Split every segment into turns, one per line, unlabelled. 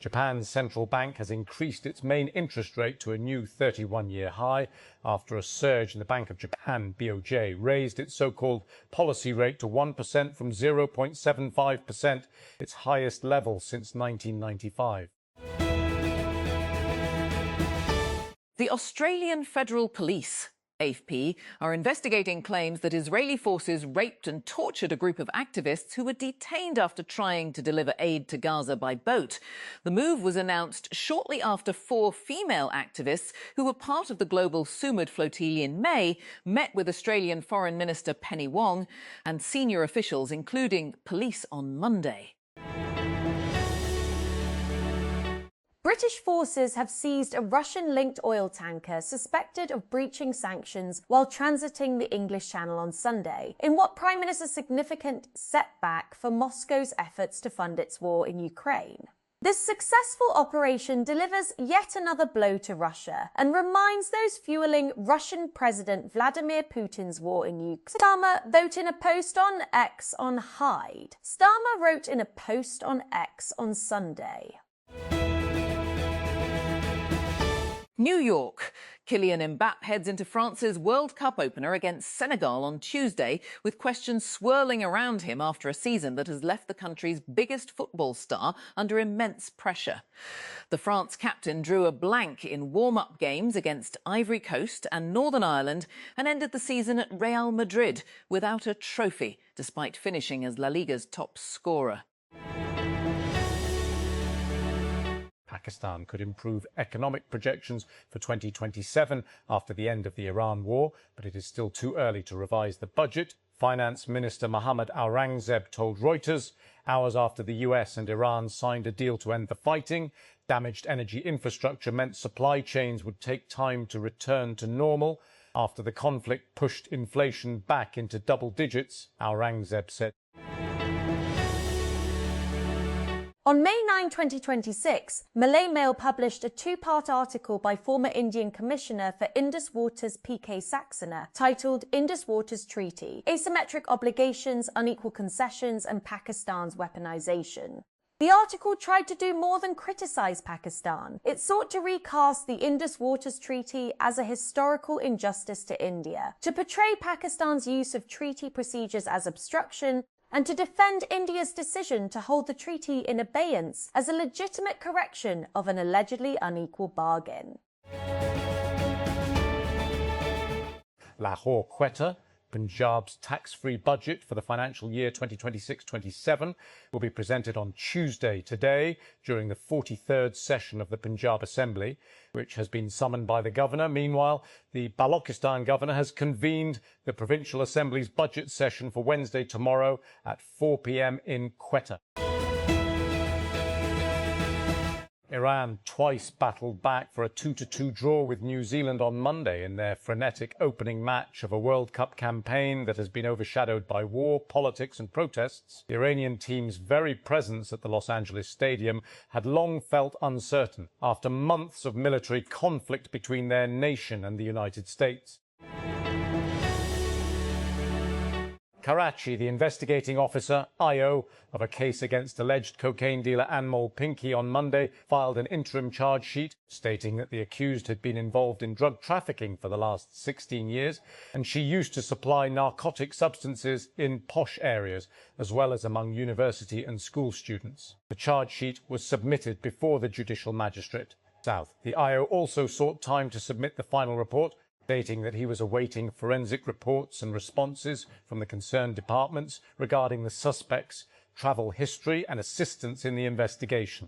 Japan's central bank has increased its main interest rate to a new 31-year high after a surge in the Bank of Japan, BOJ, raised its so-called policy rate to 1% from 0.75%, its highest level since 1995.
The Australian Federal Police, AFP, are investigating claims that Israeli forces raped and tortured a group of activists who were detained after trying to deliver aid to Gaza by boat. The move was announced shortly after 4 female activists who were part of the global Sumud flotilla in May met with Australian Foreign Minister Penny Wong and senior officials, including police, on Monday.
British forces have seized a Russian-linked oil tanker suspected of breaching sanctions while transiting the English Channel on Sunday, in what Prime Minister's significant setback for Moscow's efforts to fund its war in Ukraine. This successful operation delivers yet another blow to Russia and reminds those fueling Russian President Vladimir Putin's war in Ukraine. Starmer wrote in a post on X on Hyde. Starmer wrote in a post on X on Sunday.
New York. Kylian Mbappé heads into France's World Cup opener against Senegal on Tuesday, with questions swirling around him after a season that has left the country's biggest football star under immense pressure. The France captain drew a blank in warm-up games against Ivory Coast and Northern Ireland and ended the season at Real Madrid without a trophy, despite finishing as La Liga's top scorer.
Pakistan could improve economic projections for 2027 after the end of the Iran war, but it is still too early to revise the budget. Finance Minister Mohammad Aurangzeb told Reuters, hours after the US and Iran signed a deal to end the fighting, damaged energy infrastructure meant supply chains would take time to return to normal. After the conflict pushed inflation back into double digits, Aurangzeb said.
On May 9, 2026, Malay Mail published a 2-part article by former Indian Commissioner for Indus Waters P.K. Saxena titled Indus Waters Treaty: Asymmetric Obligations, Unequal Concessions and Pakistan's Weaponization. The article tried to do more than criticize Pakistan. It sought to recast the Indus Waters Treaty as a historical injustice to India, to portray Pakistan's use of treaty procedures as obstruction, and to defend India's decision to hold the treaty in abeyance as a legitimate correction of an allegedly unequal bargain.
Lahore, Quetta. Punjab's tax-free budget for the financial year 2026-27 will be presented on Tuesday today during the 43rd session of the Punjab Assembly, which has been summoned by the governor. Meanwhile, the Balochistan governor has convened the Provincial Assembly's budget session for Wednesday tomorrow at 4 p.m. in Quetta. Iran twice battled back for a 2-2 draw with New Zealand on Monday in their frenetic opening match of a World Cup campaign that has been overshadowed by war, politics and protests. The Iranian team's very presence at the Los Angeles Stadium had long felt uncertain after months of military conflict between their nation and the United States. Karachi, the investigating officer, IO, of a case against alleged cocaine dealer Anmol Pinky on Monday filed an interim charge sheet stating that the accused had been involved in drug trafficking for the last 16 years and she used to supply narcotic substances in posh areas as well as among university and school students. The charge sheet was submitted before the judicial magistrate. The IO also sought time to submit the final report, stating that he was awaiting forensic reports and responses from the concerned departments regarding the suspect's travel history and assistance in the investigation.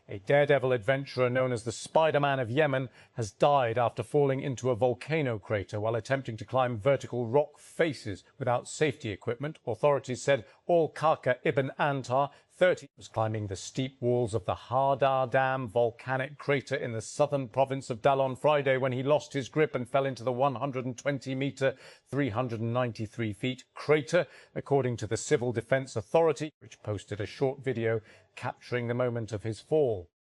A daredevil adventurer known as the Spider-Man of Yemen has died after falling into a volcano crater while attempting to climb vertical rock faces without safety equipment. Authorities said Al-Kaka Ibn Antar, 30, was climbing the steep walls of the Hardar Dam volcanic crater in the southern province of Dal on Friday when he lost his grip and fell into the 120-metre, 393 feet crater, according to the Civil Defence Authority, which posted a short video capturing the moment of his fall.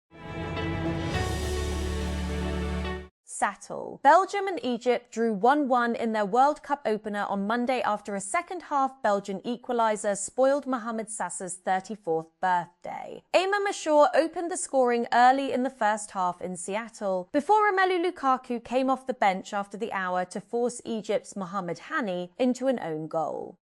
settle. Belgium and Egypt drew 1-1 in their World Cup opener on Monday after a second-half Belgian equaliser spoiled Mohamed Sassa's 34th birthday. Aimé Mashour opened the scoring early in the first half in Seattle, before Romelu Lukaku came off the bench after the hour to force Egypt's Mohamed Hani into an own goal.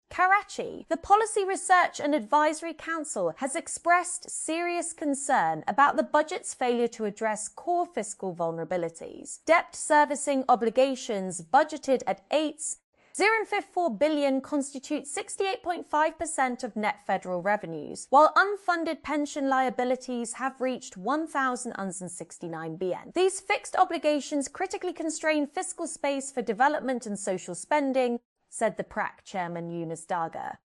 Karachi. The Policy Research and Advisory Council has expressed serious concern about the budget's failure to address core fiscal vulnerabilities. Debt servicing obligations budgeted at $8.054 billion constitute 68.5% of net federal revenues, while unfunded pension liabilities have reached 1,069 billion. These fixed obligations critically constrain fiscal space for development and social spending, said the PRAC chairman Yunus Daga.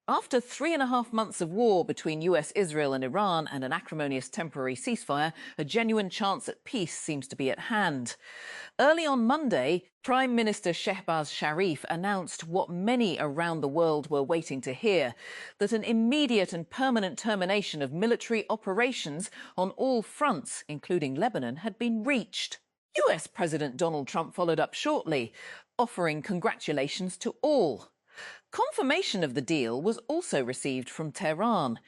After 3.5 months of war between US, Israel and Iran and an acrimonious temporary ceasefire, a genuine chance at peace seems to be at hand. Early on Monday, Prime Minister Shehbaz Sharif announced what many around the world were waiting to hear, that an immediate and permanent termination of military operations on all fronts, including Lebanon, had been reached. US President Donald Trump followed up shortly, offering congratulations to all. Confirmation of the deal was also received from Tehran.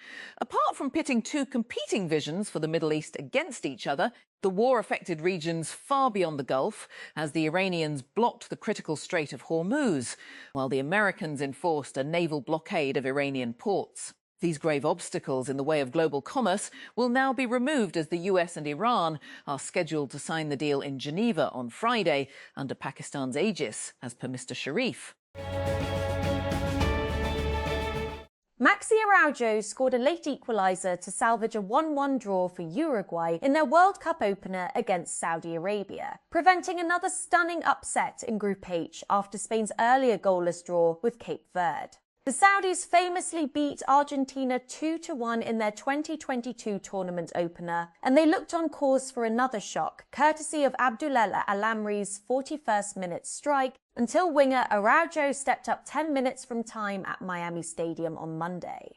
Apart from pitting two competing visions for the Middle East against each other, the war affected regions far beyond the Gulf, as the Iranians blocked the critical Strait of Hormuz, while the Americans enforced a naval blockade of Iranian ports. These grave obstacles in the way of global commerce will now be removed as the US and Iran are scheduled to sign the deal in Geneva on Friday under Pakistan's aegis, as per Mr. Sharif.
Maxi Araujo scored a late equaliser to salvage a 1-1 draw for Uruguay in their World Cup opener against Saudi Arabia, preventing another stunning upset in Group H after Spain's earlier goalless draw with Cape Verde. The Saudis famously beat Argentina 2-1 in their 2022 tournament opener, and they looked on course for another shock, courtesy of Abdullah Al-Amri's 41st minute strike, until winger Araujo stepped up 10 minutes from time at Miami Stadium on Monday.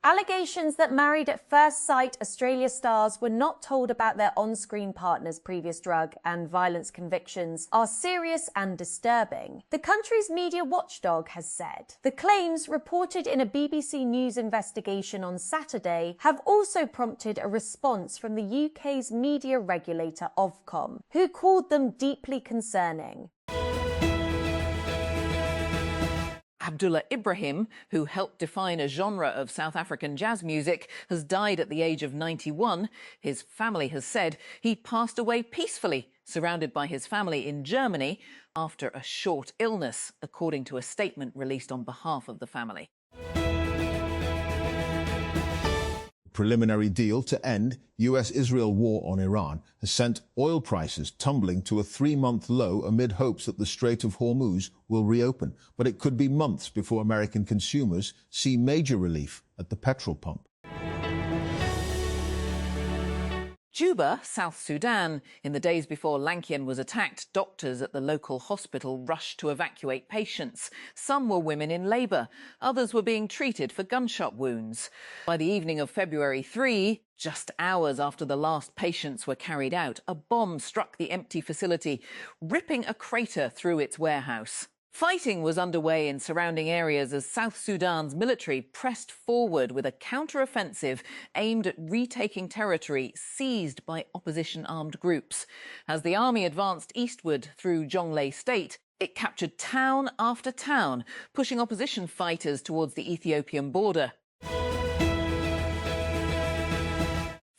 Allegations that Married at First Sight Australia stars were not told about their on-screen partner's previous drug and violence convictions are serious and disturbing, the country's media watchdog has said. The claims, reported in a BBC News investigation on Saturday, have also prompted a response from the UK's media regulator Ofcom, who called them deeply concerning.
Abdullah Ibrahim, who helped define a genre of South African jazz music, has died at the age of 91. His family has said he passed away peacefully, surrounded by his family in Germany, after a short illness, according to a statement released on behalf of the family.
Preliminary deal to end US-Israel war on Iran has sent oil prices tumbling to a 3-month low amid hopes that the Strait of Hormuz will reopen. But it could be months before American consumers see major relief at the petrol pump.
Juba, South Sudan. In the days before Lankian was attacked, doctors at the local hospital rushed to evacuate patients. Some were women in labour. Others were being treated for gunshot wounds. By the evening of February 3, just hours after the last patients were carried out, a bomb struck the empty facility, ripping a crater through its warehouse. Fighting was underway in surrounding areas as South Sudan's military pressed forward with a counter-offensive aimed at retaking territory seized by opposition armed groups. As the army advanced eastward through Jonglei State, it captured town after town, pushing opposition fighters towards the Ethiopian border.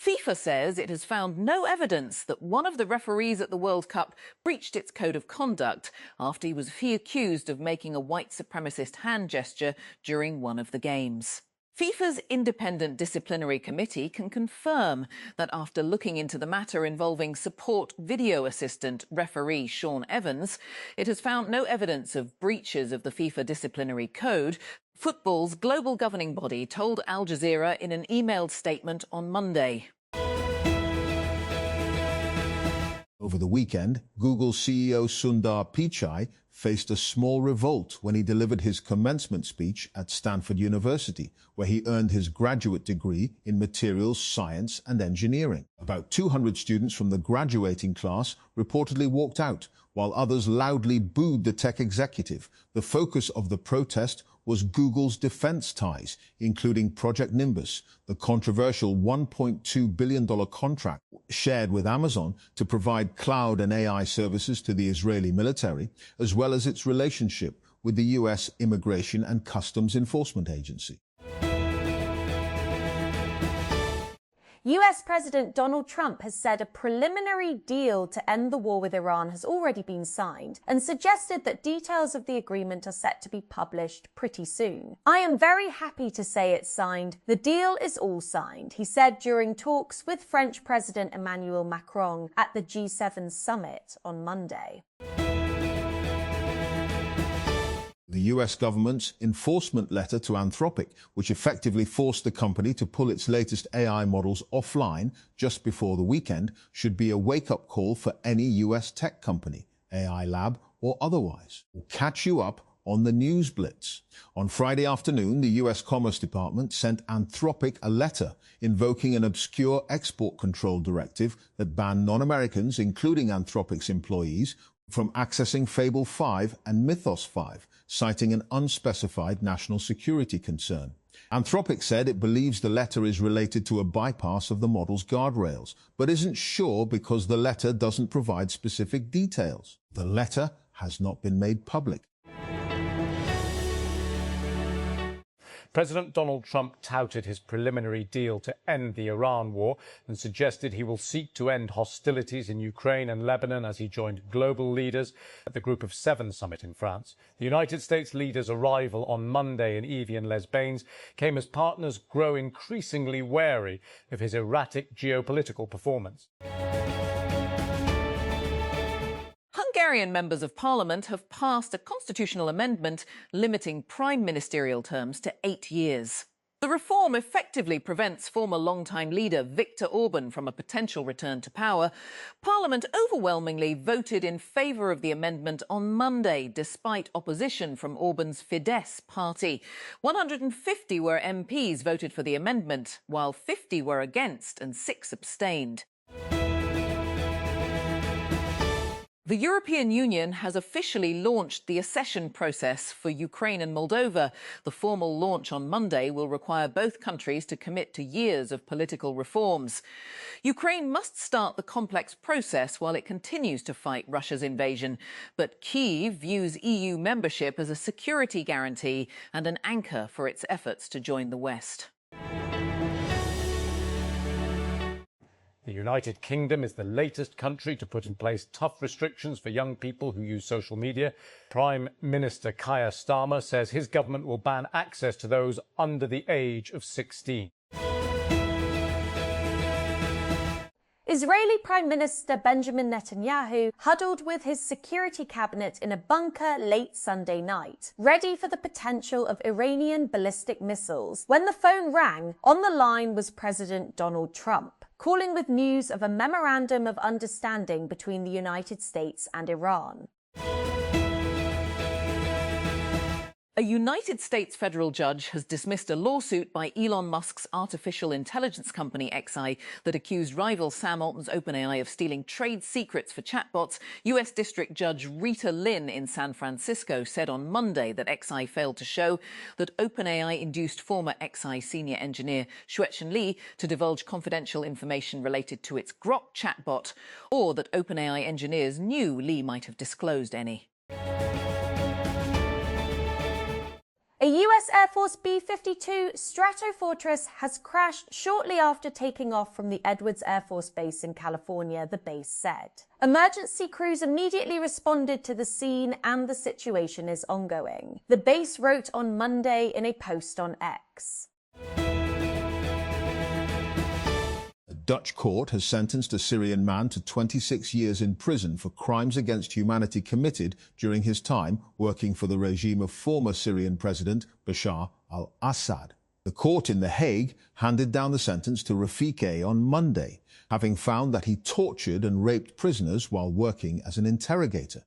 FIFA says it has found no evidence that one of the referees at the World Cup breached its code of conduct after he was accused of making a white supremacist hand gesture during one of the games. FIFA's independent disciplinary committee can confirm that after looking into the matter involving support video assistant referee Sean Evans, it has found no evidence of breaches of the FIFA disciplinary code. Football's global governing body told Al Jazeera in an emailed statement on Monday.
Over the weekend, Google CEO Sundar Pichai faced a small revolt when he delivered his commencement speech at Stanford University, where he earned his graduate degree in materials science and engineering. About 200 students from the graduating class reportedly walked out, while others loudly booed the tech executive. The focus of the protest was Google's defense ties, including Project Nimbus, the controversial $1.2 billion contract shared with Amazon to provide cloud and AI services to the Israeli military, as well as its relationship with the U.S. Immigration and Customs Enforcement Agency.
US President Donald Trump has said a preliminary deal to end the war with Iran has already been signed and suggested that details of the agreement are set to be published pretty soon. "I am very happy to say it's signed. The deal is all signed," he said during talks with French President Emmanuel Macron at the G7 summit on Monday.
The US government's enforcement letter to Anthropic, which effectively forced the company to pull its latest AI models offline just before the weekend, should be a wake-up call for any US tech company, AI lab or otherwise. We'll catch you up on the News Blitz. On Friday afternoon, the US Commerce Department sent Anthropic a letter invoking an obscure export control directive that banned non-Americans, including Anthropic's employees, from accessing Fable 5 and Mythos 5, citing an unspecified national security concern. Anthropic said it believes the letter is related to a bypass of the model's guardrails, but isn't sure because the letter doesn't provide specific details. The letter has not been made public.
President Donald Trump touted his preliminary deal to end the Iran war and suggested he will seek to end hostilities in Ukraine and Lebanon as he joined global leaders at the Group of Seven summit in France. The United States leader's arrival on Monday in Evian-les-Bains came as partners grow increasingly wary of his erratic geopolitical performance.
Hungarian members of parliament have passed a constitutional amendment limiting prime ministerial terms to 8 years. The reform effectively prevents former longtime leader Viktor Orban from a potential return to power. Parliament overwhelmingly voted in favour of the amendment on Monday, despite opposition from Orban's Fidesz party. 150 were MPs voted for the amendment, while 50 were against and 6 abstained. The European Union has officially launched the accession process for Ukraine and Moldova. The formal launch on Monday will require both countries to commit to years of political reforms. Ukraine must start the complex process while it continues to fight Russia's invasion. But Kyiv views EU membership as a security guarantee and an anchor for its efforts to join the West.
The United Kingdom is the latest country to put in place tough restrictions for young people who use social media. Prime Minister Keir Starmer says his government will ban access to those under the age of 16.
Israeli Prime Minister Benjamin Netanyahu huddled with his security cabinet in a bunker late Sunday night, ready for the potential of Iranian ballistic missiles, when the phone rang. On the line was President Donald Trump, calling with news of a memorandum of understanding between the United States and Iran.
A United States federal judge has dismissed a lawsuit by Elon Musk's artificial intelligence company XI that accused rival Sam Altman's OpenAI of stealing trade secrets for chatbots. US District Judge Rita Lynn in San Francisco said on Monday that XI failed to show that OpenAI induced former XI senior engineer Xuechen Li to divulge confidential information related to its Grok chatbot, or that OpenAI engineers knew Li might have disclosed any.
A US Air Force B-52 Stratofortress has crashed shortly after taking off from the Edwards Air Force Base in California, the base said. Emergency crews immediately responded to the scene and the situation is ongoing, the base wrote on Monday in a post on X.
A Dutch court has sentenced a Syrian man to 26 years in prison for crimes against humanity committed during his time working for the regime of former Syrian President Bashar al-Assad. The court in The Hague handed down the sentence to Rafik on Monday, having found that he tortured and raped prisoners while working as an interrogator.